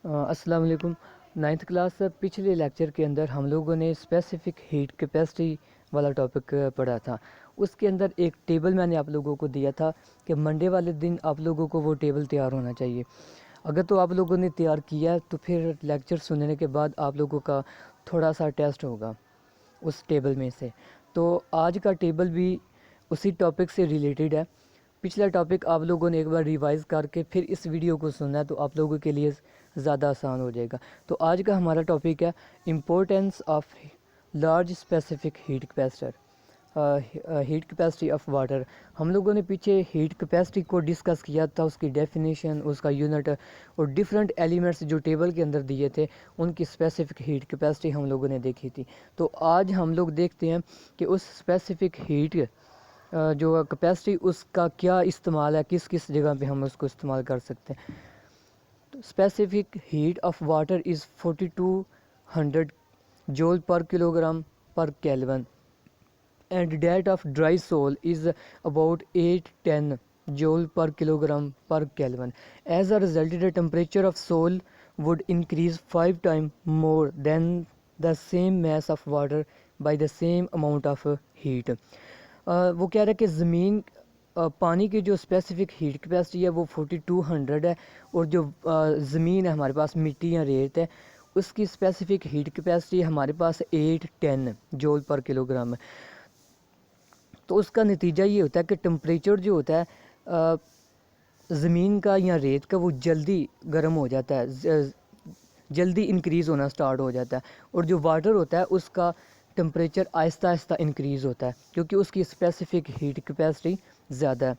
السلام علیکم۔ Ninth class پچھلے لیکچر کے اندر ہم لوگوں نے اسپیسیفک ہیٹ کیپیسٹی والا ٹاپک پڑھا تھا۔ اس کے اندر ایک ٹیبل میں نے آپ لوگوں کو دیا تھا کہ منڈے والے دن آپ لوگوں کو وہ ٹیبل تیار ہونا چاہیے۔ اگر تو آپ لوگوں نے تیار کیا ہے تو پھر لیکچر سننے کے بعد آپ لوگوں کا تھوڑا سا ٹیسٹ ہوگا اس ٹیبل میں سے۔ تو آج کا ٹیبل بھی اسی ٹاپک سے ریلیٹڈ ہے۔ پچھلا ٹاپک آپ لوگوں نے ایک بار ریوائز کر کے پھر اس ویڈیو کو سننا ہے تو آپ لوگوں کے لیے زیادہ آسان ہو جائے گا۔ تو آج کا ہمارا ٹاپک ہے importance of large specific heat capacitor, heat capacity of water. ہم لوگوں نے پیچھے ہیٹ کیپیسٹی کو ڈسکس کیا تھا، اس کی ڈیفینیشن، اس کا یونٹ اور ڈفرینٹ ایلیمنٹس جو ٹیبل کے اندر دیے تھے ان کی اسپیسیفک ہیٹ کیپیسٹی ہم لوگوں نے دیکھی تھی۔ تو آج ہم لوگ دیکھتے ہیں کہ اس اسپیسیفک ہیٹ جو کیپیسٹی اس کا کیا استعمال ہے، کس کس جگہ پہ ہم اس کو استعمال کر سکتے ہیں۔ Specific heat of water is 4200 joule per kilogram per kelvin and that of dry soil is about 810 joule per kilogram per Kelvin. As a result, the temperature of soil would increase 5 times more than the same mass of water by the same amount of heat. وہ کہہ رہا ہے کہ زمین پانی کی جو specific heat capacity ہے وہ 4200 ہے، اور جو زمین ہے ہمارے پاس مٹی یا ریت ہے اس کی اسپیسیفک ہیٹ کیپیسٹی ہمارے پاس 810 جول پر کلو گرام ہے۔ تو اس کا نتیجہ یہ ہوتا ہے کہ ٹمپریچر جو ہوتا ہے زمین کا یا ریت کا وہ جلدی گرم ہو جاتا ہے، جلدی انکریز ہونا سٹارٹ ہو جاتا ہے، اور جو واٹر ہوتا ہے اس کا ٹمپریچر آہستہ آہستہ انکریز ہوتا ہے کیونکہ اس کی اسپیسیفک ہیٹ کیپیسٹی زیادہ ہے۔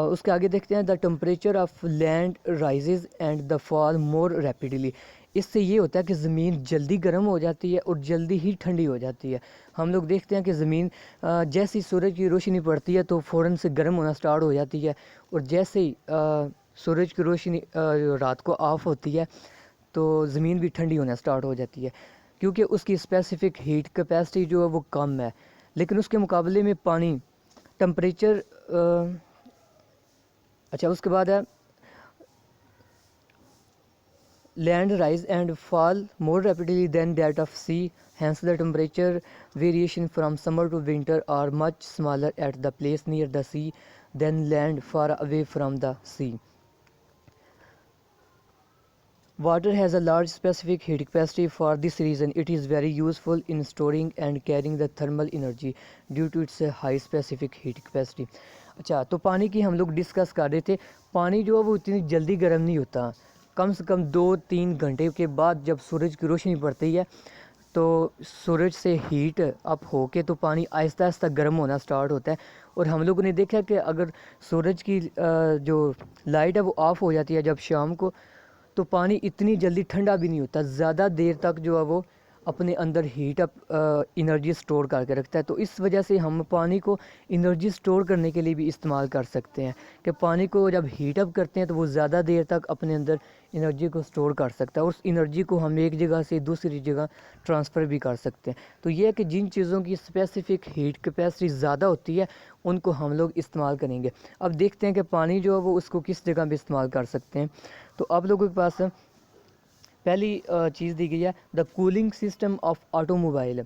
اس کے آگے دیکھتے ہیں the temperature of land rises and the fall more rapidly. اس سے یہ ہوتا ہے کہ زمین جلدی گرم ہو جاتی ہے اور جلدی ہی ٹھنڈی ہو جاتی ہے۔ ہم لوگ دیکھتے ہیں کہ زمین جیسی سورج کی روشنی پڑتی ہے تو فوراً سے گرم ہونا سٹارٹ ہو جاتی ہے، اور جیسے ہی سورج کی روشنی رات کو آف ہوتی ہے تو زمین بھی ٹھنڈی ہونا سٹارٹ ہو جاتی ہے کیونکہ اس کی اسپیسیفک ہیٹ کیپیسٹی جو ہے وہ کم ہے۔ لیکن اس کے مقابلے میں پانی ٹمپریچر اچھا اس کے بعد ہے land rise and fall more rapidly than that of sea, hence the temperature variation from summer to winter are much smaller at the place near the sea than land far away from the sea. Water has a large specific heat capacity. For this reason it is very useful in storing and carrying the thermal energy due to its high specific heat capacity. اچھا تو پانی کی ہم لوگ discuss کر رہے تھے۔ پانی جو ہے وہ اتنی جلدی گرم نہیں ہوتا، کم سے کم 2-3 گھنٹے کے بعد جب سورج کی روشنی پڑتی ہے تو سورج سے ہیٹ اپ ہو کے تو پانی آہستہ آہستہ گرم ہونا سٹارٹ ہوتا ہے، اور ہم لوگوں نے دیکھا کہ اگر سورج کی جو لائٹ ہے وہ آف ہو جاتی ہے جب شام کو تو پانی اتنی جلدی ٹھنڈا بھی نہیں ہوتا، زیادہ دیر تک جو ہے وہ اپنے اندر ہیٹ اپ انرجی سٹور کر کے رکھتا ہے۔ تو اس وجہ سے ہم پانی کو انرجی سٹور کرنے کے لیے بھی استعمال کر سکتے ہیں کہ پانی کو جب ہیٹ اپ کرتے ہیں تو وہ زیادہ دیر تک اپنے اندر انرجی کو سٹور کر سکتا ہے، اور اس انرجی کو ہم ایک جگہ سے دوسری جگہ ٹرانسفر بھی کر سکتے ہیں۔ تو یہ ہے کہ جن چیزوں کی اسپیسیفک ہیٹ کیپیسٹی زیادہ ہوتی ہے ان کو ہم لوگ استعمال کریں گے۔ اب دیکھتے ہیں کہ پانی جو ہے وہ اس کو کس جگہ پہ استعمال کر سکتے ہیں۔ تو آپ لوگوں کے پاس پہلی چیز دی گئی ہے دا کولنگ سسٹم آف آٹو موبائل۔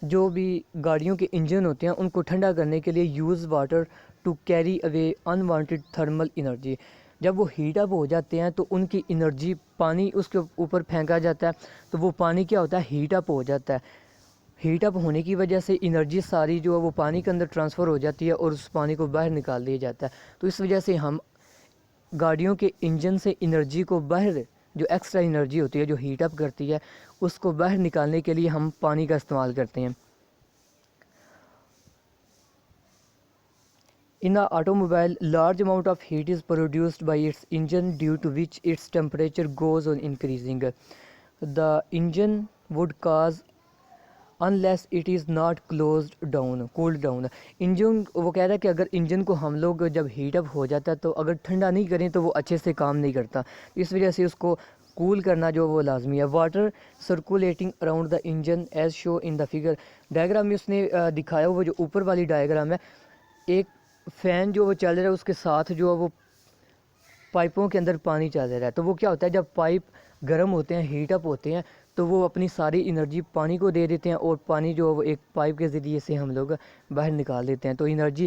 جو بھی گاڑیوں کے انجن ہوتے ہیں ان کو ٹھنڈا کرنے کے لیے use water to carry away unwanted thermal energy. جب وہ ہیٹ اپ ہو جاتے ہیں تو ان کی انرجی پانی اس کے اوپر پھینکا جاتا ہے تو وہ پانی کیا ہوتا ہے، ہیٹ اپ ہو جاتا ہے۔ ہیٹ اپ ہونے کی وجہ سے انرجی ساری جو ہے وہ پانی کے اندر ٹرانسفر ہو جاتی ہے اور اس پانی کو باہر نکال دیا جاتا ہے۔ تو اس وجہ سے ہم گاڑیوں کے انجن سے انرجی کو باہر، جو ایکسٹرا انرجی ہوتی ہے جو ہیٹ اپ کرتی ہے اس کو باہر نکالنے کے لیے ہم پانی کا استعمال کرتے ہیں۔ In the automobile, large amount of heat is produced by its engine due to which its temperature goes on increasing. The engine would cause unless it is not cooled down. Engine وہ کہہ رہا ہے کہ اگر engine کو ہم لوگ جب ہیٹ اپ ہو جاتا ہے تو اگر ٹھنڈا نہیں کریں تو وہ اچھے سے کام نہیں کرتا، اس وجہ سے اس کو کول کرنا جو وہ لازمی ہے۔ Water circulating around the engine as shown in the figure. Diagram میں اس نے دکھایا وہ جو اوپر والی ڈائیگرام ہے، ایک فین جو وہ چل رہا ہے اس کے ساتھ جو ہے وہ پائپوں کے اندر پانی چل رہا ہے، تو وہ کیا ہوتا ہے جب پائپ گرم ہوتے ہیں، ہیٹ اپ ہوتے ہیں، تو وہ اپنی ساری انرجی پانی کو دے دیتے ہیں، اور پانی جو وہ ایک پائپ کے ذریعے سے ہم لوگ باہر نکال دیتے ہیں، تو انرجی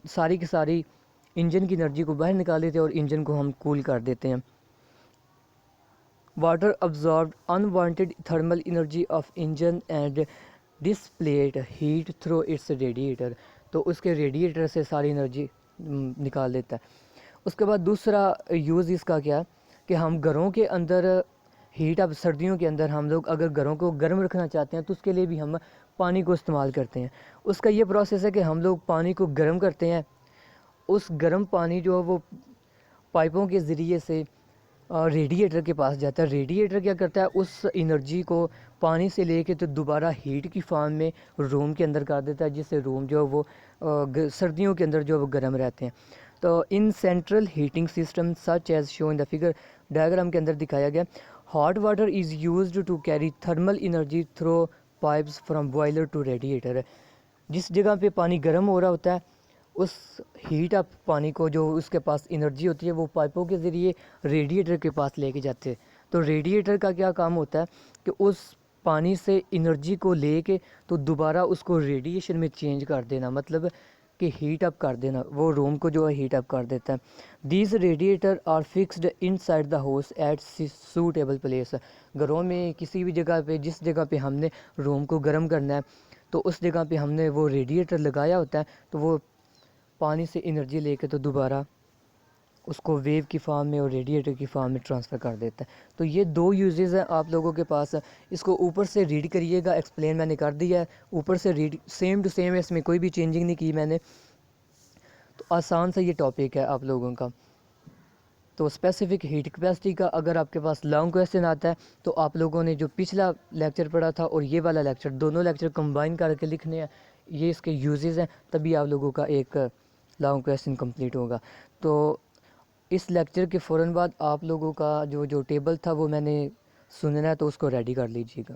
ساری کی ساری انجن کی انرجی کو باہر نکال دیتے ہیں اور انجن کو ہم کول کر دیتے ہیں۔ Water absorbed unwanted thermal energy of engine and displayed heat through its radiator، تو اس کے ریڈیٹر سے ساری انرجی نکال دیتا ہے۔ اس کے بعد دوسرا یوز اس کا کیا کہ ہم گھروں کے اندر ہیٹ اب سردیوں کے اندر ہم لوگ اگر گھروں کو گرم رکھنا چاہتے ہیں تو اس کے لیے بھی ہم پانی کو استعمال کرتے ہیں۔ اس کا یہ پروسیس ہے کہ ہم لوگ پانی کو گرم کرتے ہیں، اس گرم پانی جو ہے وہ پائپوں کے ذریعے سے ریڈیٹر کے پاس جاتا ہے۔ ریڈیٹر کیا کرتا ہے، اس انرجی کو پانی سے لے کے تو دوبارہ ہیٹ کی فارم میں روم کے اندر کر دیتا ہے، جس سے روم جو ہے وہ سردیوں کے اندر جو ہے وہ گرم رہتے ہیں۔ تو in central heating system such as shown in the figure, diagram کے اندر دکھایا گیا، hot water is used to carry thermal energy through pipes from boiler to radiator. جس جگہ پہ پانی گرم ہو رہا ہوتا ہے، اس ہیٹ اپ پانی کو جو اس کے پاس انرجی ہوتی ہے وہ پائپوں کے ذریعے ریڈیٹر کے پاس لے کے جاتے ہیں۔ تو ریڈیٹر کا کیا کام ہوتا ہے کہ اس پانی سے انرجی کو لے کے تو دوبارہ اس کو ریڈیشن میں چینج کر دینا، مطلب کہ ہیٹ اپ کر دینا، وہ روم کو جو ہے ہیٹ اپ کر دیتا ہے۔ These radiator are fixed inside the house at suitable place, گھروں میں کسی بھی جگہ پہ جس جگہ پہ ہم نے روم کو گرم کرنا ہے تو اس جگہ پہ ہم نے وہ ریڈیٹر لگایا ہوتا ہے، تو وہ پانی سے انرجی لے کے تو دوبارہ اس کو ویو کی فارم میں اور ریڈیٹر کی فارم میں ٹرانسفر کر دیتا ہے۔ تو یہ دو یوزز ہیں آپ لوگوں کے پاس، اس کو اوپر سے ریڈ کریے گا، ایکسپلین میں نے کر دیا ہے، اوپر سے ریڈ سیم ٹو سیم ہے، اس میں کوئی بھی چینجنگ نہیں کی میں نے۔ تو آسان سا یہ ٹاپک ہے آپ لوگوں کا۔ تو اسپیسیفک ہیٹ کیپیسٹی کا اگر آپ کے پاس لانگ کویسچن آتا ہے تو آپ لوگوں نے جو پچھلا لیکچر پڑھا تھا اور یہ والا لیکچر، دونوں لیکچر کمبائن کر کے لکھنے ہیں، یہ اس کے یوزز ہیں، تبھی آپ لوگوں کا ایک لانگ کویسچن کمپلیٹ ہوگا۔ تو اس لیکچر کے فوراً بعد آپ لوگوں کا جو ٹیبل تھا وہ میں نے سننا ہے، تو اس کو ریڈی کر لیجیے گا۔